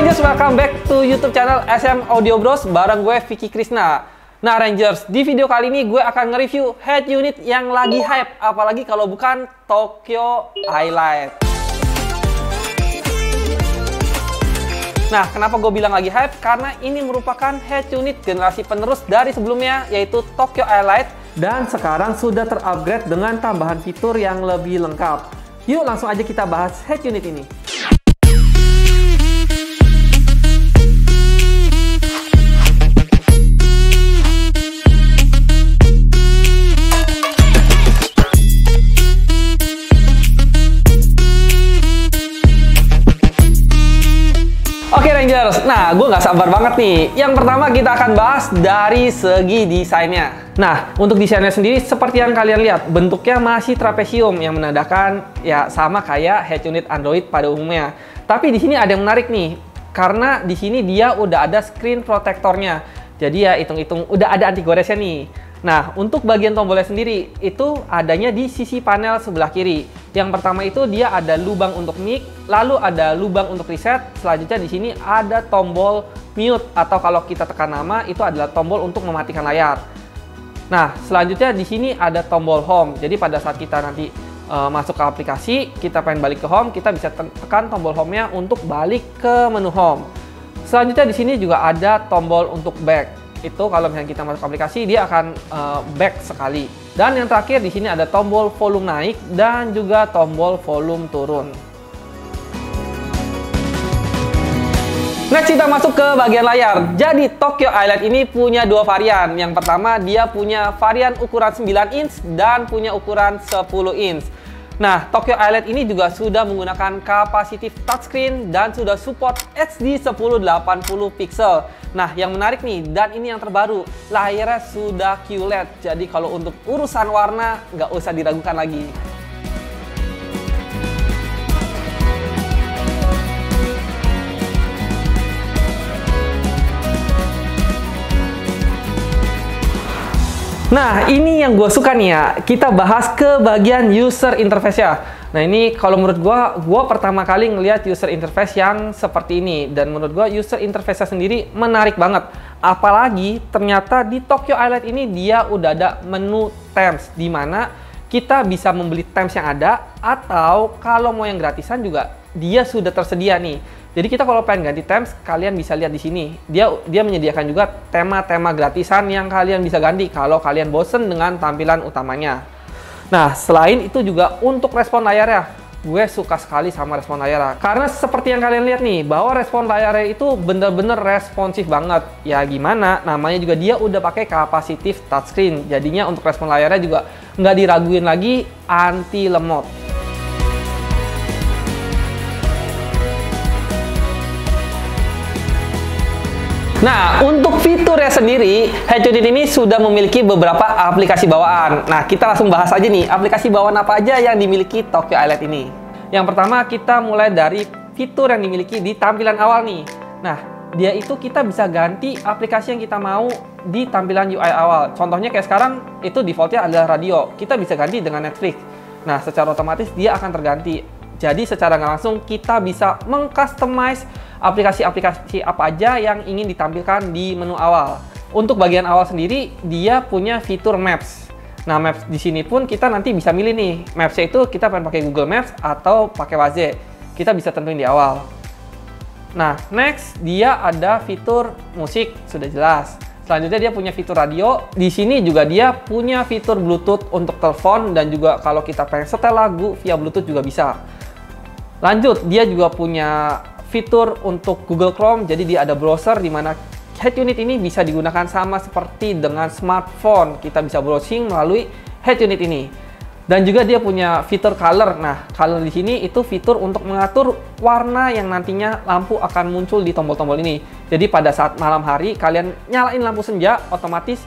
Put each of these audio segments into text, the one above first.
Rangers, welcome back to YouTube channel SM Audio Bros bareng gue Vicky Krisna. Nah Rangers, di video kali ini gue akan nge-review head unit yang lagi hype, apalagi kalau bukan Tokyo Highlight. Nah, kenapa gue bilang lagi hype? Karena ini merupakan head unit generasi penerus dari sebelumnya, yaitu Tokyo Highlight, dan sekarang sudah terupgrade dengan tambahan fitur yang lebih lengkap. Yuk langsung aja kita bahas head unit ini. Oke Rangers, nah gue nggak sabar banget nih. Yang pertama kita akan bahas dari segi desainnya. Nah, untuk desainnya sendiri seperti yang kalian lihat, bentuknya masih trapesium yang menandakan ya sama kayak head unit Android pada umumnya. Tapi di sini ada yang menarik nih, karena di sini dia udah ada screen protectornya. Jadi ya hitung-hitung udah ada anti goresnya nih. Nah, untuk bagian tombolnya sendiri itu adanya di sisi panel sebelah kiri. Yang pertama itu dia ada lubang untuk mic, lalu ada lubang untuk reset. Selanjutnya di sini ada tombol mute, atau kalau kita tekan nama itu adalah tombol untuk mematikan layar. Nah, selanjutnya di sini ada tombol home. Jadi pada saat kita nanti masuk ke aplikasi, kita pengen balik ke home, kita bisa tekan tombol home-nya untuk balik ke menu home. Selanjutnya di sini juga ada tombol untuk back. Itu kalau misalnya kita masuk aplikasi dia akan back sekali. Dan yang terakhir di sini ada tombol volume naik dan juga tombol volume turun. Next kita masuk ke bagian layar. Jadi Tokyo Highlight ini punya dua varian. Yang pertama dia punya varian ukuran 9 inch dan punya ukuran 10 inch. Nah, Tokyo Highlight ini juga sudah menggunakan capacitive touchscreen dan sudah support HD 1080 pixel. Nah, yang menarik nih, dan ini yang terbaru, layarnya sudah QLED. Jadi kalau untuk urusan warna, nggak usah diragukan lagi. Nah, ini yang gue suka nih ya, kita bahas ke bagian user interface ya. Nah, ini kalau menurut gue pertama kali ngelihat user interface yang seperti ini. Dan menurut gue user interface-nya sendiri menarik banget. Apalagi ternyata di Tokyo Highlight ini dia udah ada menu themes, di mana kita bisa membeli themes yang ada, atau kalau mau yang gratisan juga dia sudah tersedia nih. Jadi kita kalau pengen ganti themes, kalian bisa lihat di sini. Dia menyediakan juga tema-tema gratisan yang kalian bisa ganti kalau kalian bosen dengan tampilan utamanya. Nah, selain itu juga untuk respon layarnya, gue suka sekali sama respon layarnya. Karena seperti yang kalian lihat nih, bahwa respon layarnya itu bener-bener responsif banget. Ya gimana, namanya juga dia udah pakai capacitive touchscreen. Jadinya untuk respon layarnya juga nggak diraguin lagi, anti lemot. Nah, untuk fiturnya sendiri, head unit ini sudah memiliki beberapa aplikasi bawaan. Nah, kita langsung bahas aja nih, aplikasi bawaan apa aja yang dimiliki Tokyo Highlight ini. Yang pertama, kita mulai dari fitur yang dimiliki di tampilan awal nih. Nah, dia itu kita bisa ganti aplikasi yang kita mau di tampilan UI awal. Contohnya kayak sekarang, itu defaultnya adalah radio. Kita bisa ganti dengan Netflix. Nah, secara otomatis dia akan terganti. Jadi secara nggak langsung kita bisa mengcustomize aplikasi-aplikasi apa aja yang ingin ditampilkan di menu awal. Untuk bagian awal sendiri dia punya fitur Maps. Nah, Maps di sini pun kita nanti bisa milih nih. Maps-nya itu kita pengen pakai Google Maps atau pakai Waze. Kita bisa tentuin di awal. Nah, next dia ada fitur musik, sudah jelas. Selanjutnya dia punya fitur radio. Di sini juga dia punya fitur Bluetooth untuk telepon, dan juga kalau kita pengen setel lagu via Bluetooth juga bisa. Lanjut, dia juga punya fitur untuk Google Chrome, jadi dia ada browser di mana head unit ini bisa digunakan sama seperti dengan smartphone. Kita bisa browsing melalui head unit ini. Dan juga dia punya fitur color. Nah, color di sini itu fitur untuk mengatur warna yang nantinya lampu akan muncul di tombol-tombol ini. Jadi pada saat malam hari kalian nyalain lampu senja, otomatis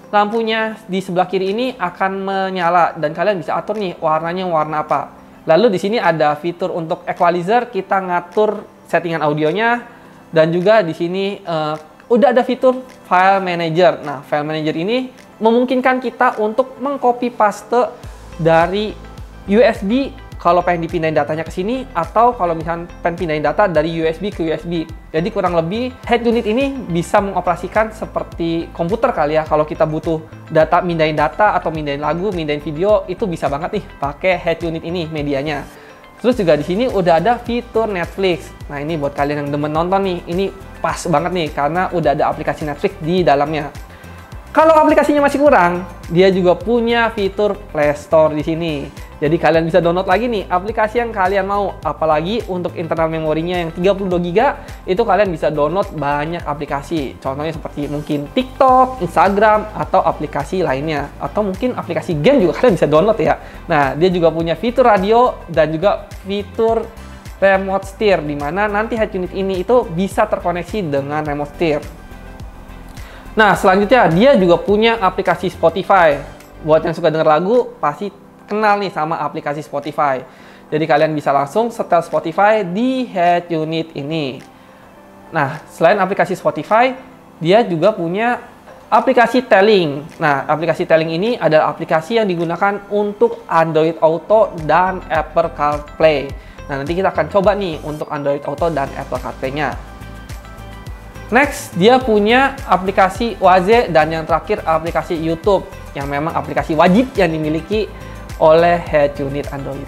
lampunya di sebelah kiri ini akan menyala dan kalian bisa atur nih warnanya warna apa. Lalu di sini ada fitur untuk equalizer, kita ngatur settingan audionya, dan juga di sini udah ada fitur file manager. Nah, file manager ini memungkinkan kita untuk mengcopy paste dari USB kalau pengen dipindahin datanya ke sini, atau kalau misalnya pengen pindahin data dari USB ke USB. Jadi kurang lebih head unit ini bisa mengoperasikan seperti komputer kali ya. Kalau kita butuh mindahin data atau mindahin lagu, mindahin video, itu bisa banget nih pakai head unit ini medianya. Terus juga di sini udah ada fitur Netflix. Nah, ini buat kalian yang demen nonton nih, ini pas banget nih karena udah ada aplikasi Netflix di dalamnya. Kalau aplikasinya masih kurang, dia juga punya fitur Play Store di sini. Jadi kalian bisa download lagi nih aplikasi yang kalian mau. Apalagi untuk internal memorinya yang 32 GB, itu kalian bisa download banyak aplikasi. Contohnya seperti mungkin TikTok, Instagram, atau aplikasi lainnya. Atau mungkin aplikasi game juga kalian bisa download ya. Nah, dia juga punya fitur radio dan juga fitur remote steer, di mana nanti head unit ini itu bisa terkoneksi dengan remote steer. Nah, selanjutnya dia juga punya aplikasi Spotify. Buat yang suka denger lagu, pasti kenal nih sama aplikasi Spotify. Jadi kalian bisa langsung setel Spotify di head unit ini. Nah, selain aplikasi Spotify, dia juga punya aplikasi Telling. Nah, aplikasi Telling ini adalah aplikasi yang digunakan untuk Android Auto dan Apple CarPlay. Nah, nanti kita akan coba nih untuk Android Auto dan Apple CarPlay-nya. Next, dia punya aplikasi Waze dan yang terakhir aplikasi YouTube, yang memang aplikasi wajib yang dimiliki oleh head unit Android.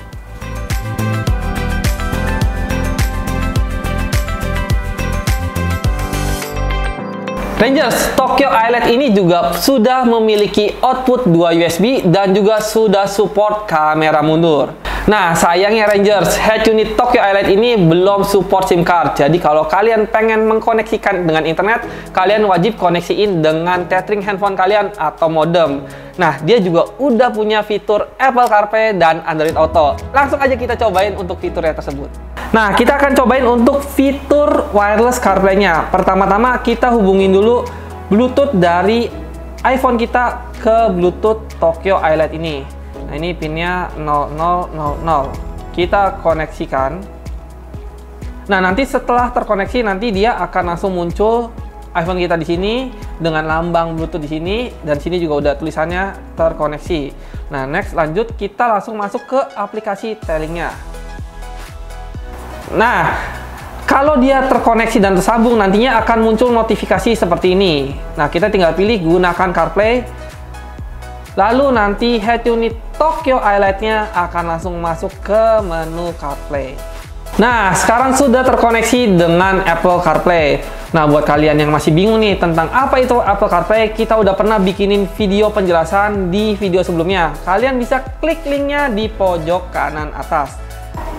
Rangers, Tokyo iLED ini juga sudah memiliki output 2 USB dan juga sudah support kamera mundur. Nah, sayangnya Rangers, head unit Tokyo iLED ini belum support SIM card. Jadi kalau kalian pengen mengkoneksikan dengan internet, kalian wajib koneksiin dengan tethering handphone kalian atau modem. Nah, dia juga udah punya fitur Apple CarPlay dan Android Auto. Langsung aja kita cobain untuk fiturnya tersebut. Nah, kita akan cobain untuk fitur wireless CarPlay-nya. Pertama-tama kita hubungin dulu Bluetooth dari iPhone kita ke Bluetooth Tokyo iLED ini. Nah, ini pinnya 0000. Kita koneksikan. Nah, nanti setelah terkoneksi, nanti dia akan langsung muncul iPhone kita di sini dengan lambang Bluetooth di sini, dan sini juga udah tulisannya terkoneksi. Nah, next lanjut kita langsung masuk ke aplikasi Telling-nya. Nah, kalau dia terkoneksi dan tersambung, nantinya akan muncul notifikasi seperti ini. Nah, kita tinggal pilih gunakan CarPlay. Lalu nanti head unit Tokyo iLED-nya akan langsung masuk ke menu CarPlay. Nah, sekarang sudah terkoneksi dengan Apple CarPlay. Nah, buat kalian yang masih bingung nih tentang apa itu Apple CarPlay, kita udah pernah bikinin video penjelasan di video sebelumnya. Kalian bisa klik linknya di pojok kanan atas.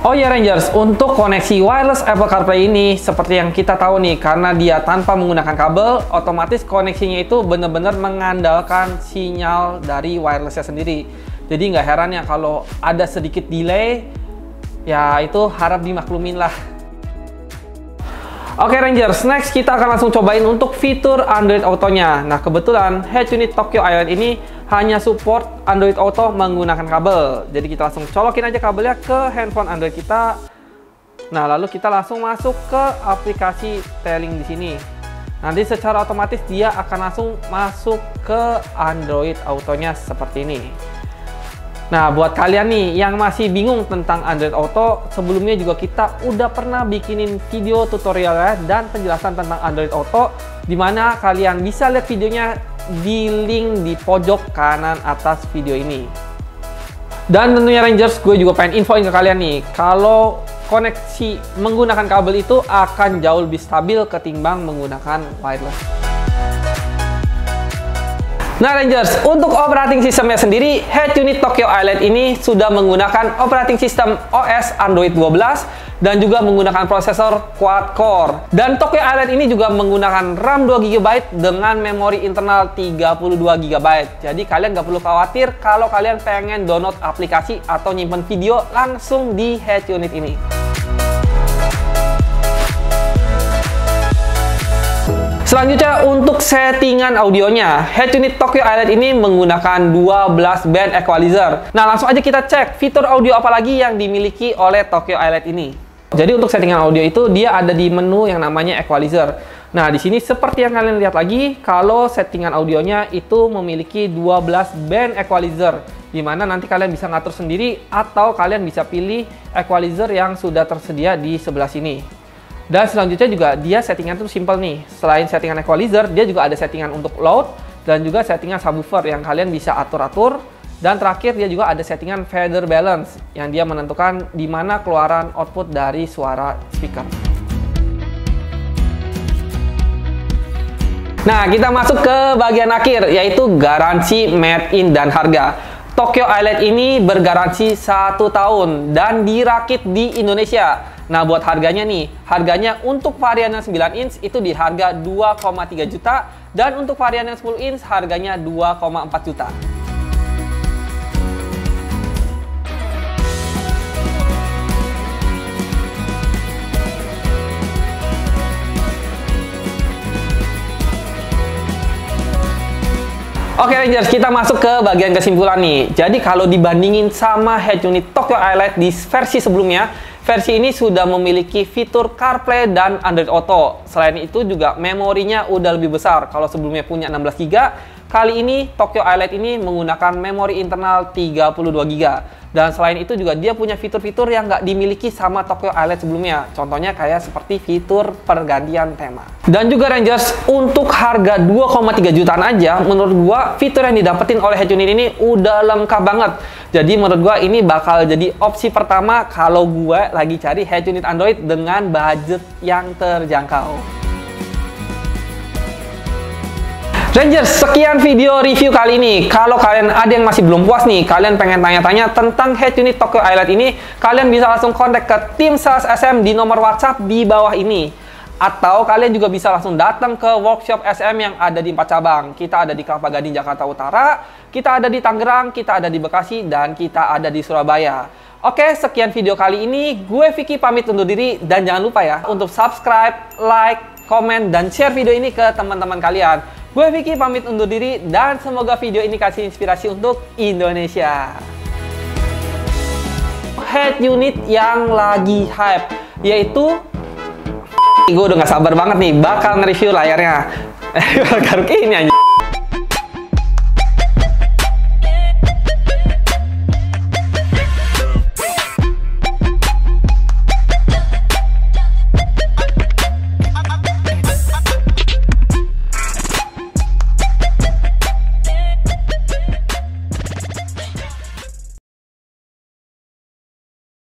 Oh ya Rangers, untuk koneksi wireless Apple CarPlay ini seperti yang kita tahu nih, karena dia tanpa menggunakan kabel, otomatis koneksinya itu benar-benar mengandalkan sinyal dari wirelessnya sendiri. Jadi nggak heran ya kalau ada sedikit delay, ya itu harap dimaklumin lah. Oke Rangers, next kita akan langsung cobain untuk fitur Android Auto-nya. Nah, kebetulan head unit Tokyo iLED ini hanya support Android Auto menggunakan kabel. Jadi kita langsung colokin aja kabelnya ke handphone Android kita. Nah, lalu kita langsung masuk ke aplikasi Telling di sini. Nanti secara otomatis dia akan langsung masuk ke Android Auto-nya seperti ini. Nah, buat kalian nih yang masih bingung tentang Android Auto, sebelumnya juga kita udah pernah bikinin video tutorialnya dan penjelasan tentang Android Auto, dimana kalian bisa lihat videonya di link di pojok kanan atas video ini. Dan tentunya Rangers, gue juga pengen infoin ke kalian nih, kalau koneksi menggunakan kabel itu akan jauh lebih stabil ketimbang menggunakan wireless. Nah Rangers, untuk operating sistemnya sendiri, head unit Tokyo iLED ini sudah menggunakan operating system OS Android 12 dan juga menggunakan prosesor quad-core. Dan Tokyo iLED ini juga menggunakan RAM 2 GB dengan memori internal 32 GB. Jadi kalian nggak perlu khawatir kalau kalian pengen download aplikasi atau nyimpen video langsung di head unit ini. Selanjutnya untuk settingan audionya, head unit Tokyo iLED ini menggunakan 12 band equalizer. Nah, langsung aja kita cek fitur audio apa lagi yang dimiliki oleh Tokyo iLED ini. Jadi untuk settingan audio itu dia ada di menu yang namanya equalizer. Nah, di sini seperti yang kalian lihat lagi, kalau settingan audionya itu memiliki 12 band equalizer, dimana nanti kalian bisa ngatur sendiri atau kalian bisa pilih equalizer yang sudah tersedia di sebelah sini. Dan selanjutnya juga dia settingan tuh simple nih. Selain settingan equalizer, dia juga ada settingan untuk loud dan juga settingan subwoofer yang kalian bisa atur-atur. Dan terakhir dia juga ada settingan fader balance yang dia menentukan di mana keluaran output dari suara speaker. Nah, kita masuk ke bagian akhir, yaitu garansi made in dan harga. Tokyo iLED ini bergaransi 1 tahun dan dirakit di Indonesia. Nah, buat harganya nih, harganya untuk varian yang 9 inch itu di harga 2,3 juta dan untuk varian yang 10 inch harganya 2,4 juta. Oke Rangers, kita masuk ke bagian kesimpulan nih. Jadi kalau dibandingin sama head unit Tokyo iLED di versi sebelumnya, versi ini sudah memiliki fitur CarPlay dan Android Auto. Selain itu juga memorinya udah lebih besar. Kalau sebelumnya punya 16 GB, kali ini Tokyo iLED ini menggunakan memori internal 32 GB. Dan selain itu juga dia punya fitur-fitur yang nggak dimiliki sama Tokyo iLED sebelumnya. Contohnya kayak seperti fitur pergantian tema. Dan juga Rangers, untuk harga 2,3 jutaan aja, menurut gua fitur yang didapetin oleh head unit ini udah lengkap banget. Jadi menurut gua ini bakal jadi opsi pertama kalau gua lagi cari head unit Android dengan budget yang terjangkau. Rangers, sekian video review kali ini. Kalau kalian ada yang masih belum puas nih, kalian pengen tanya-tanya tentang head unit Tokyo iLED ini, kalian bisa langsung kontak ke tim sales SM di nomor WhatsApp di bawah ini. Atau kalian juga bisa langsung datang ke workshop SM yang ada di 4 cabang. Kita ada di Kelapa Gading, Jakarta Utara, kita ada di Tangerang, kita ada di Bekasi, dan kita ada di Surabaya. Oke, sekian video kali ini. Gue Vicky pamit undur diri, dan jangan lupa ya untuk subscribe, like, komen, dan share video ini ke teman-teman kalian. Gue Vicky pamit undur diri, dan semoga video ini kasih inspirasi untuk Indonesia. Head unit yang lagi hype, yaitu gue udah gak sabar banget nih bakal nge-review layarnya. Garuk ini aja.